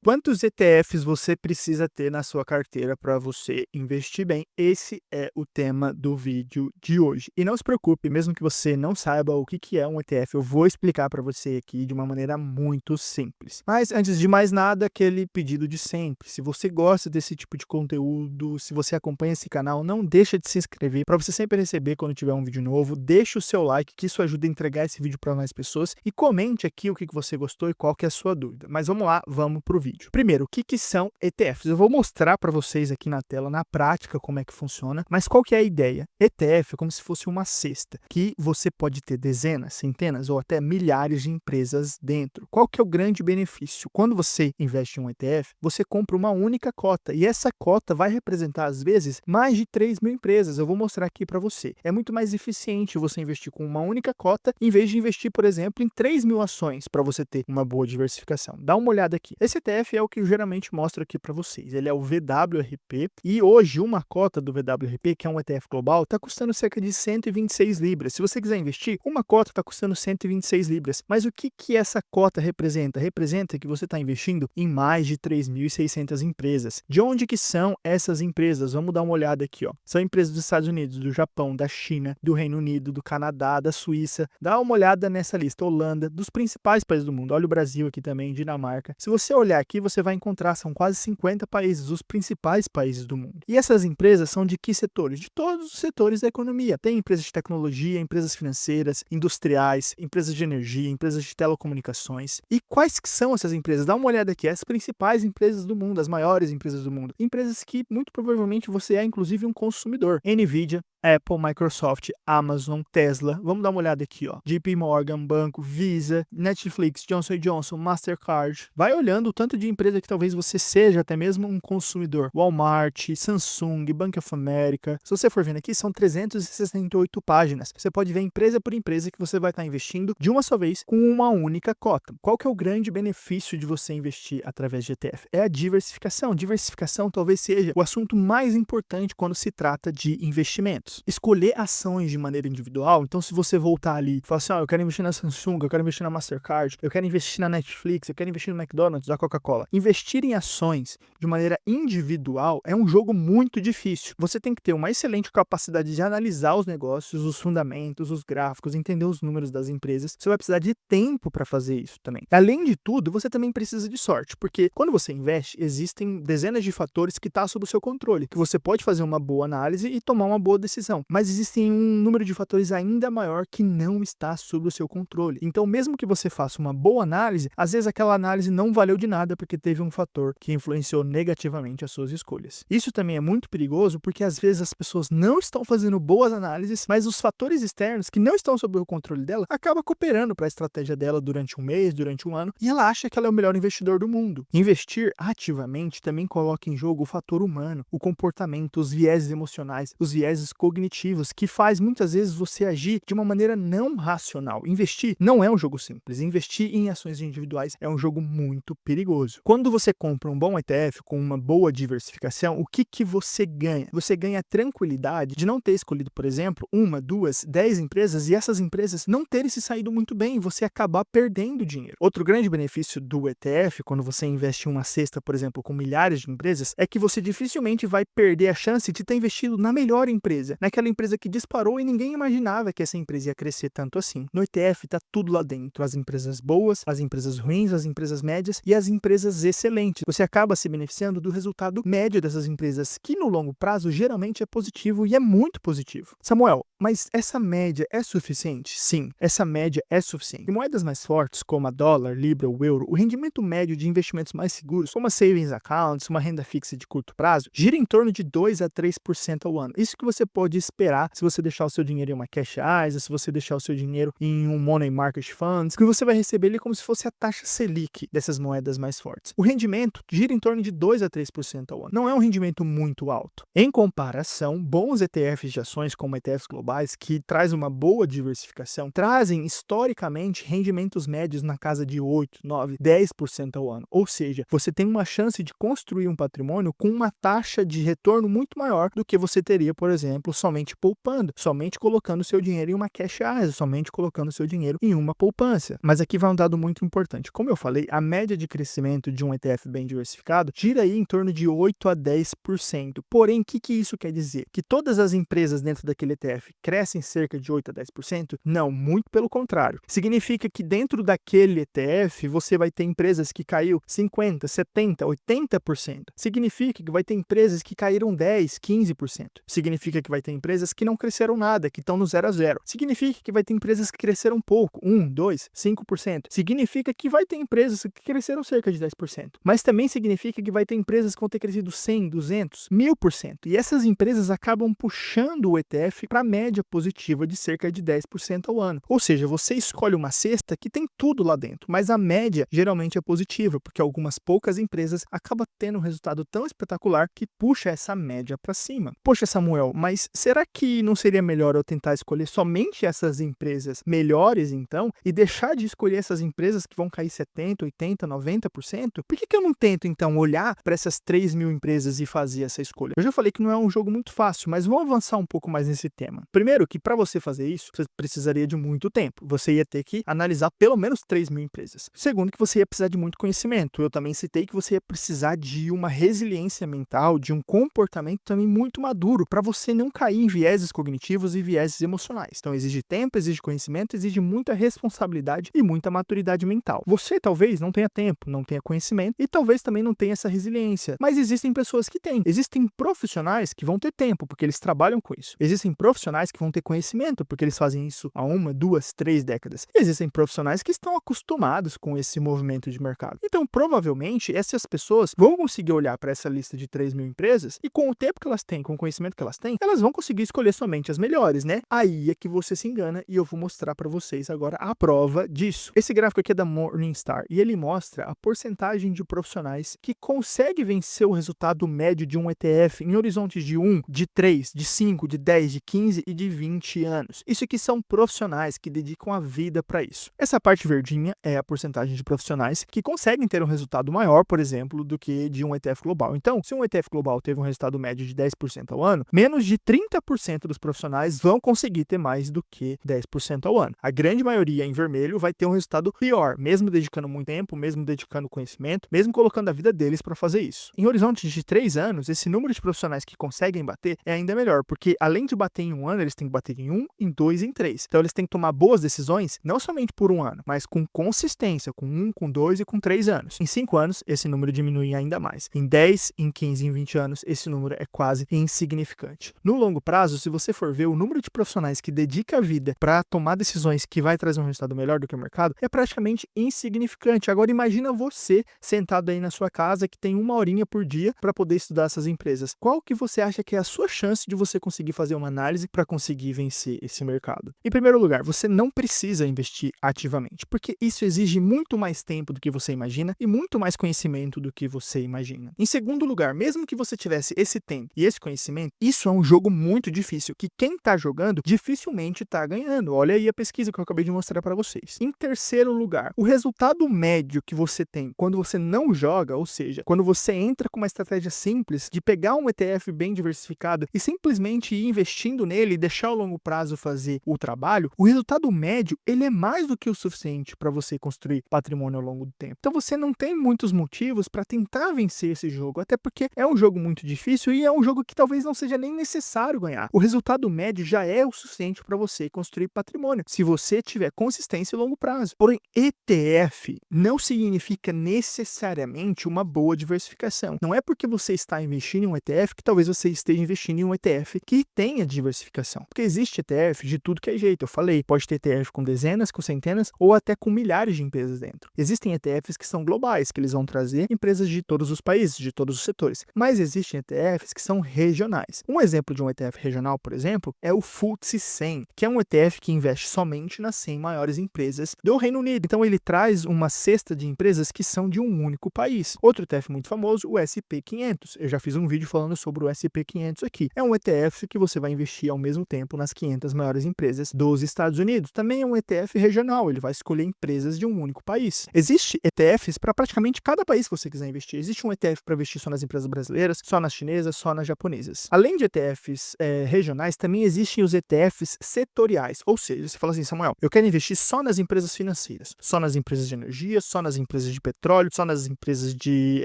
Quantos ETFs você precisa ter na sua carteira para você investir bem? Esse é o tema do vídeo de hoje. E não se preocupe, mesmo que você não saiba o que é um ETF, eu vou explicar para você aqui de uma maneira muito simples. Mas antes de mais nada, aquele pedido de sempre. Se você gosta desse tipo de conteúdo, se você acompanha esse canal, não deixa de se inscrever para você sempre receber quando tiver um vídeo novo. Deixa o seu like, que isso ajuda a entregar esse vídeo para mais pessoas. E comente aqui o que você gostou e qual que é a sua dúvida. Mas vamos lá, vamos para o vídeo. Primeiro, o que são ETFs? Eu vou mostrar para vocês aqui na tela, na prática, como é que funciona, mas qual que é a ideia? ETF é como se fosse uma cesta, que você pode ter dezenas, centenas ou até milhares de empresas dentro. Qual que é o grande benefício? Quando você investe em um ETF, você compra uma única cota, e essa cota vai representar, às vezes, mais de 3.000 empresas. Eu vou mostrar aqui para você. É muito mais eficiente você investir com uma única cota, em vez de investir, por exemplo, em 3.000 ações, para você ter uma boa diversificação. Dá uma olhada aqui. Esse ETF é o que eu geralmente mostro aqui para vocês. Ele é o VWRP e hoje uma cota do VWRP, que é um ETF global, está custando cerca de 126 libras. Se você quiser investir, uma cota está custando 126 libras. Mas o que essa cota representa? Representa que você está investindo em mais de 3.600 empresas. De onde que são essas empresas? Vamos dar uma olhada aqui, ó. São empresas dos Estados Unidos, do Japão, da China, do Reino Unido, do Canadá, da Suíça. Dá uma olhada nessa lista. Holanda, dos principais países do mundo. Olha o Brasil aqui também, Dinamarca. Se você olhar aqui, você vai encontrar, são quase 50 países, os principais países do mundo. E essas empresas são de que setores? De todos os setores da economia. Tem empresas de tecnologia, empresas financeiras, industriais, empresas de energia, empresas de telecomunicações. E quais que são essas empresas? Dá uma olhada aqui, as principais empresas do mundo, as maiores empresas do mundo. Empresas que muito provavelmente você é inclusive um consumidor. Nvidia, Apple, Microsoft, Amazon, Tesla. Vamos dar uma olhada aqui, ó. JP Morgan, Banco, Visa, Netflix, Johnson & Johnson, Mastercard. Vai olhando o tanto de empresa que talvez você seja até mesmo um consumidor. Walmart, Samsung, Bank of America. Se você for vendo aqui, são 368 páginas. Você pode ver empresa por empresa que você vai estar investindo de uma só vez com uma única cota. Qual que é o grande benefício de você investir através de ETF? É a diversificação. Diversificação talvez seja o assunto mais importante quando se trata de investimentos. Escolher ações de maneira individual. Então, se você voltar ali e falar assim, eu quero investir na Samsung, eu quero investir na Mastercard, eu quero investir na Netflix, eu quero investir no McDonald's, da Coca-Cola. Investir em ações de maneira individual é um jogo muito difícil. Você tem que ter uma excelente capacidade de analisar os negócios, os fundamentos, os gráficos, entender os números das empresas. Você vai precisar de tempo para fazer isso também. Além de tudo, você também precisa de sorte, porque quando você investe, existem dezenas de fatores que estão sob o seu controle, que você pode fazer uma boa análise e tomar uma boa decisão. Mas existem um número de fatores ainda maior que não está sob o seu controle. Então, mesmo que você faça uma boa análise, às vezes aquela análise não valeu de nada porque teve um fator que influenciou negativamente as suas escolhas. Isso também é muito perigoso porque às vezes as pessoas não estão fazendo boas análises, mas os fatores externos que não estão sob o controle dela acabam cooperando para a estratégia dela durante um mês, durante um ano, e ela acha que ela é o melhor investidor do mundo. Investir ativamente também coloca em jogo o fator humano, o comportamento, os vieses emocionais, os vieses cognitivos, que faz muitas vezes você agir de uma maneira não racional. Investir não é um jogo simples. Investir em ações individuais é um jogo muito perigoso. Quando você compra um bom ETF com uma boa diversificação, o que você ganha? Você ganha a tranquilidade de não ter escolhido, por exemplo, 1, 2, 10 empresas e essas empresas não terem se saído muito bem e você acabar perdendo dinheiro. Outro grande benefício do ETF, quando você investe em uma cesta, por exemplo, com milhares de empresas, é que você dificilmente vai perder a chance de ter investido na melhor empresa, naquela empresa que disparou e ninguém imaginava que essa empresa ia crescer tanto assim. No ETF está tudo lá dentro, as empresas boas, as empresas ruins, as empresas médias e as empresas excelentes. Você acaba se beneficiando do resultado médio dessas empresas, que no longo prazo geralmente é positivo e é muito positivo. Samuel, mas essa média é suficiente? Sim, essa média é suficiente. Em moedas mais fortes, como a dólar, libra ou euro, o rendimento médio de investimentos mais seguros, como a savings accounts, uma renda fixa de curto prazo, gira em torno de 2 a 3% ao ano. Isso que você pode esperar se você deixar o seu dinheiro em uma cash ISA, se você deixar o seu dinheiro em um money market funds, que você vai receber ele como se fosse a taxa Selic dessas moedas mais fortes. O rendimento gira em torno de 2 a 3% ao ano. Não é um rendimento muito alto. Em comparação, bons ETFs de ações como ETFs globais, que traz uma boa diversificação, trazem historicamente rendimentos médios na casa de 8, 9, 10% ao ano. Ou seja, você tem uma chance de construir um patrimônio com uma taxa de retorno muito maior do que você teria, por exemplo, somente poupando, somente colocando seu dinheiro em uma cash ASA, somente colocando seu dinheiro em uma poupança. Mas aqui vai um dado muito importante. Como eu falei, a média de crescimento de um ETF bem diversificado gira aí em torno de 8 a 10%. Porém, o que isso quer dizer? Que todas as empresas dentro daquele ETF crescem cerca de 8 a 10%? Não, muito pelo contrário. Significa que dentro daquele ETF você vai ter empresas que caiu 50, 70, 80%. Significa que vai ter empresas que caíram 10, 15%. Significa que vai ter empresas que não cresceram nada, que estão no 0 a 0. Significa que vai ter empresas que cresceram pouco, 1, 2, 5%. Significa que vai ter empresas que cresceram cerca de 10%. Mas também significa que vai ter empresas que vão ter crescido 100, 200, 1000%. E essas empresas acabam puxando o ETF para a média positiva de cerca de 10% ao ano. Ou seja, você escolhe uma cesta que tem tudo lá dentro, mas a média geralmente é positiva, porque algumas poucas empresas acabam tendo um resultado tão espetacular que puxa essa média para cima. Poxa, Samuel, mas será que não seria melhor eu tentar escolher somente essas empresas melhores, então, e deixar de escolher essas empresas que vão cair 70, 80, 90%? Por que eu não tento, então, olhar para essas 3.000 empresas e fazer essa escolha? Eu já falei que não é um jogo muito fácil, mas vamos avançar um pouco mais nesse tema. Primeiro, que para você fazer isso, você precisaria de muito tempo. Você ia ter que analisar pelo menos 3.000 empresas. Segundo, que você ia precisar de muito conhecimento. Eu também citei que você ia precisar de uma resiliência mental, de um comportamento também muito maduro, para você não cair em vieses cognitivos e vieses emocionais. Então, exige tempo, exige conhecimento, exige muita responsabilidade e muita maturidade mental. Você talvez não tenha tempo, não tenha conhecimento e talvez também não tenha essa resiliência, mas existem pessoas que têm. Existem profissionais que vão ter tempo, porque eles trabalham com isso. Existem profissionais que vão ter conhecimento, porque eles fazem isso há 1, 2, 3 décadas. E existem profissionais que estão acostumados com esse movimento de mercado. Então, provavelmente, essas pessoas vão conseguir olhar para essa lista de 3.000 empresas e com o tempo que elas têm, com o conhecimento que elas têm, elas vão conseguir escolher somente as melhores, né? Aí é que você se engana e eu vou mostrar para vocês agora a prova disso. Esse gráfico aqui é da Morningstar e ele mostra a porcentagem de profissionais que consegue vencer o resultado médio de um ETF em horizontes de 1, de 3, de 5, de 10, de 15 e de 20 anos. Isso aqui são profissionais que dedicam a vida para isso. Essa parte verdinha é a porcentagem de profissionais que conseguem ter um resultado maior, por exemplo, do que de um ETF global. Então, se um ETF global teve um resultado médio de 10% ao ano, menos de 30% dos profissionais vão conseguir ter mais do que 10% ao ano. A grande maioria em vermelho vai ter um resultado pior, mesmo dedicando muito tempo, mesmo dedicando conhecimento, mesmo colocando a vida deles para fazer isso. Em horizontes de 3 anos, esse número de profissionais que conseguem bater é ainda melhor, porque além de bater em 1 ano, eles têm que bater em 1, em 2 e em 3. Então, eles têm que tomar boas decisões, não somente por 1 ano, mas com consistência, com 1, com 2 e com 3 anos. Em 5 anos, esse número diminui ainda mais. Em 10, em 15 e em 20 anos, esse número é quase insignificante. No longo prazo, se você for ver o número de profissionais que dedica a vida para tomar decisões que vai trazer um resultado melhor do que o mercado, é praticamente insignificante. Agora, imagina você sentado aí na sua casa que tem 1 horinha por dia para poder estudar essas empresas. Qual que você acha que é a sua chance de você conseguir fazer uma análise para conseguir vencer esse mercado? Em primeiro lugar, você não precisa investir ativamente, porque isso exige muito mais tempo do que você imagina e muito mais conhecimento do que você imagina. Em segundo lugar, mesmo que você tivesse esse tempo e esse conhecimento, isso é um jogo muito difícil, que quem está jogando dificilmente está ganhando. Olha aí a pesquisa que eu acabei de mostrar para vocês. Em terceiro lugar, o resultado médio que você tem quando você não joga, ou seja, quando você entra com uma estratégia simples de pegar um ETF bem diversificado e simplesmente ir investindo nele e deixar o longo prazo fazer o trabalho, o resultado médio ele é mais do que o suficiente para você construir patrimônio ao longo do tempo. Então você não tem muitos motivos para tentar vencer esse jogo, até porque é um jogo muito difícil e é um jogo que talvez não seja nem necessário ganhar. O resultado médio já é o suficiente para você construir patrimônio, se você tiver consistência e longo prazo. Porém, ETF não significa necessariamente uma boa diversificação. Não é porque você está investindo em um ETF que talvez você esteja investindo em um ETF que tenha diversificação. Porque existe ETF de tudo que é jeito. Eu falei, pode ter ETF com dezenas, com centenas ou até com milhares de empresas dentro. Existem ETFs que são globais, que eles vão trazer empresas de todos os países, de todos os setores. Mas existem ETFs que são regionais. Um exemplo de um ETF regional, por exemplo, é o FTSE 100, que é um ETF que investe somente nas 100 maiores empresas do Reino Unido. Então ele traz uma cesta de empresas que são de um único país. Outro ETF muito famoso, o S&P 500. Eu já fiz um vídeo falando sobre o S&P 500 aqui. É um ETF que você vai investir ao mesmo tempo nas 500 maiores empresas dos Estados Unidos. Também é um ETF regional, ele vai escolher empresas de um único país. Existe ETFs para praticamente cada país que você quiser investir. Existe um ETF para investir só nas empresas brasileiras, só nas chinesas, só nas japonesas. Além de ETFs regionais, também existem os ETFs setoriais. Ou seja, você fala assim, Samuel, eu quero investir só nas empresas financeiras, só nas empresas de energia, só nas empresas de petróleo, só nas empresas de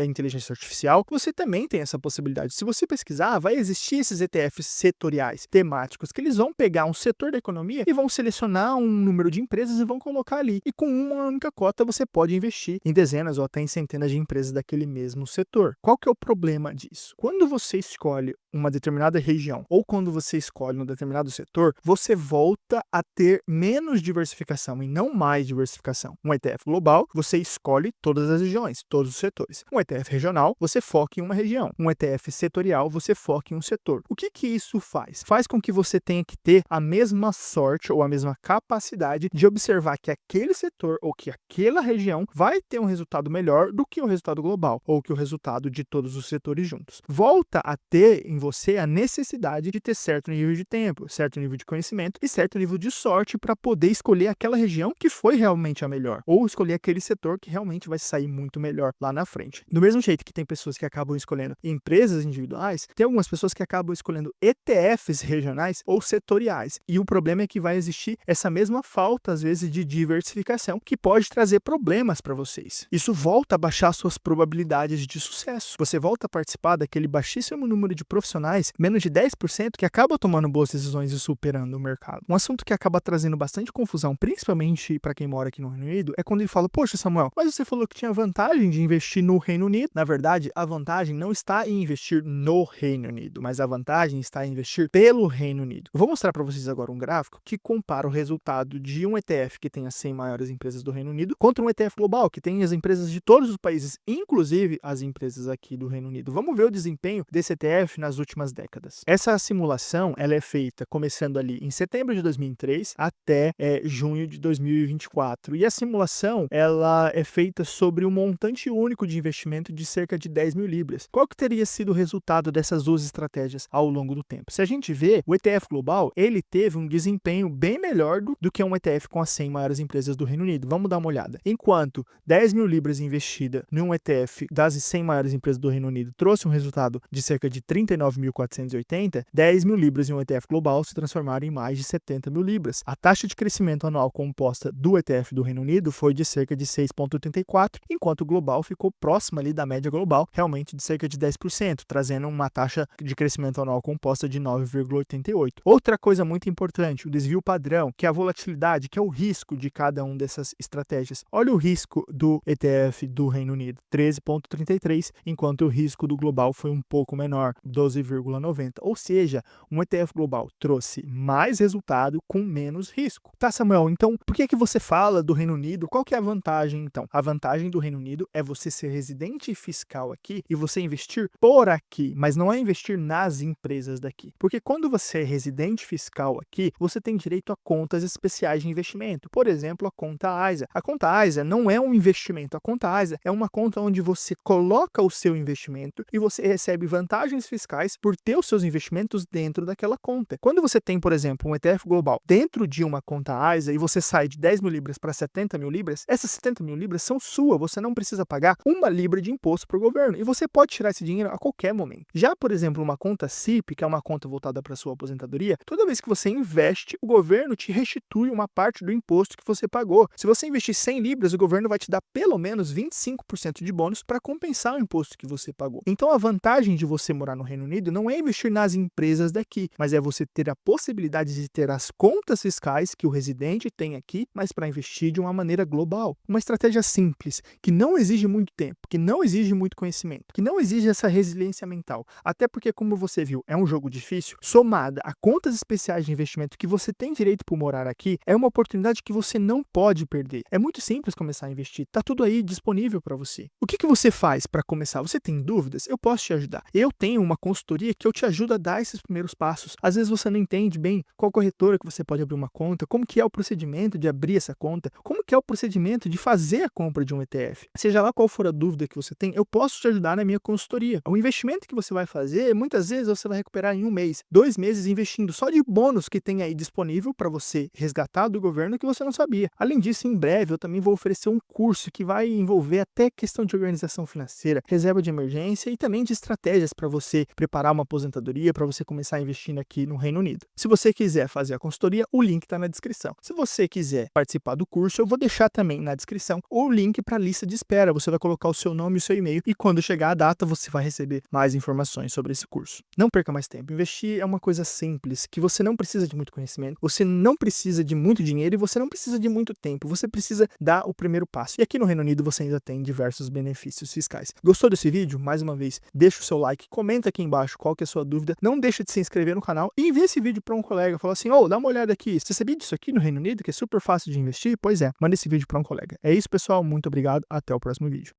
inteligência artificial. Você também tem essa possibilidade. Se você pesquisar, vai existir esses ETFs setoriais, temáticos, que eles vão pegar um setor da economia e vão selecionar um número de empresas e vão colocar ali. E com uma única cota você pode investir em dezenas ou até em centenas de empresas daquele mesmo setor. Qual que é o problema disso? Quando você escolhe uma determinada região ou quando você escolhe um determinado setor, você volta a ter menos diversificação e não mais diversificação. Um ETF global, você escolhe todas as regiões, todos os setores. Um ETF regional, você foca em uma região. Um ETF setorial, você foca em um setor. O que isso faz? Faz com que você tenha que ter a mesma sorte ou a mesma capacidade de observar que aquele setor ou que aquela região vai ter um resultado melhor do que o resultado global ou que o resultado de todos os setores juntos. Volta a ter em você a necessidade de ter certo nível de tempo, certo nível de conhecimento e certo nível de sorte para poder escolher aquela região que foi realmente a melhor, ou escolher aquele setor que realmente vai sair muito melhor lá na frente. Do mesmo jeito que tem pessoas que acabam escolhendo empresas individuais, tem algumas pessoas que acabam escolhendo ETFs regionais ou setoriais. E o problema é que vai existir essa mesma falta, às vezes, de diversificação, que pode trazer problemas para vocês. Isso volta a baixar suas probabilidades de sucesso. Você volta a participar daquele baixíssimo número de profissionais, menos de 10%, que acaba tomando boas decisões e superando o mercado. Um assunto que acaba trazendo bastante confusão, principalmente para quem mora aqui no Reino Unido, é quando ele fala, poxa, Samuel, mas você falou que tinha vantagem de investir no Reino Unido. Na verdade, a vantagem não está em investir no Reino Unido, mas a vantagem está em investir pelo Reino Unido. Eu vou mostrar para vocês agora um gráfico que compara o resultado de um ETF que tem as 100 maiores empresas do Reino Unido contra um ETF global que tem as empresas de todos os países, inclusive as empresas aqui do Reino Unido. Vamos ver o desempenho desse ETF nas últimas décadas. Essa simulação ela é feita começando ali em setembro de 2003 até junho de 2024. E a simulação ela é feita sobre um montante único de investimento de cerca de 10 mil libras. Qual que teria sido o resultado dessas duas estratégias ao longo do tempo? Se a gente vê, o ETF global ele teve um desempenho bem melhor do que um ETF com as 100 maiores empresas do Reino Unido. Vamos dar uma olhada. Enquanto 10 mil libras investida em um ETF das 100 maiores empresas do Reino Unido trouxe um resultado de cerca de 39.480, 10 mil libras em um ETF global se transformaram em mais de 70 mil libras. A taxa de crescimento anual composta do ETF do Reino Unido foi de cerca de 6,84, enquanto o global ficou próximo ali da média global, realmente de cerca de 10%, trazendo uma taxa de crescimento anual composta de 9,88. Outra coisa muito importante, o desvio padrão, que é a volatilidade, que é o risco de cada uma dessas estratégias. Olha o risco do ETF do Reino Unido, 13,33, enquanto o risco do global foi um pouco menor, 12,90. Ou seja, um ETF global trouxe mais resultado com menos risco. Tá, Samuel, então por que você fala do Reino Unido? Qual que é a vantagem, então? A vantagem do Reino Unido é você ser residente fiscal aqui e você investir por aqui, mas não é investir nas empresas daqui. Porque quando você é residente fiscal aqui, você tem direito a contas especiais de investimento. Por exemplo, a conta AISA. A conta AISA não é um investimento. A conta AISA é uma conta onde você coloca o seu investimento e você recebe vantagens fiscais por ter os seus investimentos dentro daquela conta. Quando você tem, por exemplo, um ETF global dentro de uma conta AISA e você sai de 10 mil libras para 70 mil libras, essas 70 mil libras são suas. Você não precisa pagar uma libra de imposto para o governo e você pode tirar esse dinheiro a qualquer momento. Já, por exemplo, uma conta CIP, que é uma conta voltada para a sua aposentadoria, toda vez que você investe, o governo te restitui uma parte do imposto que você pagou. Se você investir 100 libras, o governo vai te dar pelo menos 25% de bônus para compensar o imposto que você pagou. Então, a vantagem de você morar no Reino Unido não é investir nas empresas daqui, mas é você ter a possibilidade de ter as contas fiscais que o residente tem aqui, mas para investir de uma maneira global. Uma estratégia simples, que não exige muito tempo, que não exige muito conhecimento, que não exige essa resiliência mental. Até porque, como você viu, é um jogo difícil, somada a contas especiais de investimento que você tem direito por morar aqui, é uma oportunidade que você não pode perder. É muito simples começar a investir, tá tudo aí disponível para você. O que você faz para começar? Você tem dúvidas? Eu posso te ajudar. Eu tenho uma consultoria que eu te ajudo a dar esses primeiros passos. Às vezes você não entende bem qual corretora que você pode abrir uma conta, como que é o procedimento de abrir essa conta, como que é o procedimento de fazer a compra de um ETF. Seja lá qual for a dúvida que você tem, eu posso te ajudar na minha consultoria. O investimento que você vai fazer, muitas vezes você vai recuperar em 1 mês, 2 meses investindo só de bônus que tem aí disponível para você resgatar do governo que você não sabia. Além disso, em breve eu também vou oferecer um curso que vai envolver até questão de organização financeira, reserva de emergência e também de estratégias para você preparar preparar uma aposentadoria, para você começar investindo aqui no Reino Unido. Se você quiser fazer a consultoria, o link está na descrição. Se você quiser participar do curso, eu vou deixar também na descrição o link para a lista de espera. Você vai colocar o seu nome e o seu e-mail e quando chegar a data, você vai receber mais informações sobre esse curso. Não perca mais tempo. Investir é uma coisa simples, que você não precisa de muito conhecimento, você não precisa de muito dinheiro e você não precisa de muito tempo. Você precisa dar o primeiro passo. E aqui no Reino Unido você ainda tem diversos benefícios fiscais. Gostou desse vídeo? Mais uma vez, deixa o seu like, comenta aqui embaixo qual que é a sua dúvida, não deixa de se inscrever no canal e envia esse vídeo para um colega. Fala assim, dá uma olhada aqui, você sabia disso aqui no Reino Unido, que é super fácil de investir? Pois é, manda esse vídeo para um colega. É isso, pessoal, muito obrigado, até o próximo vídeo.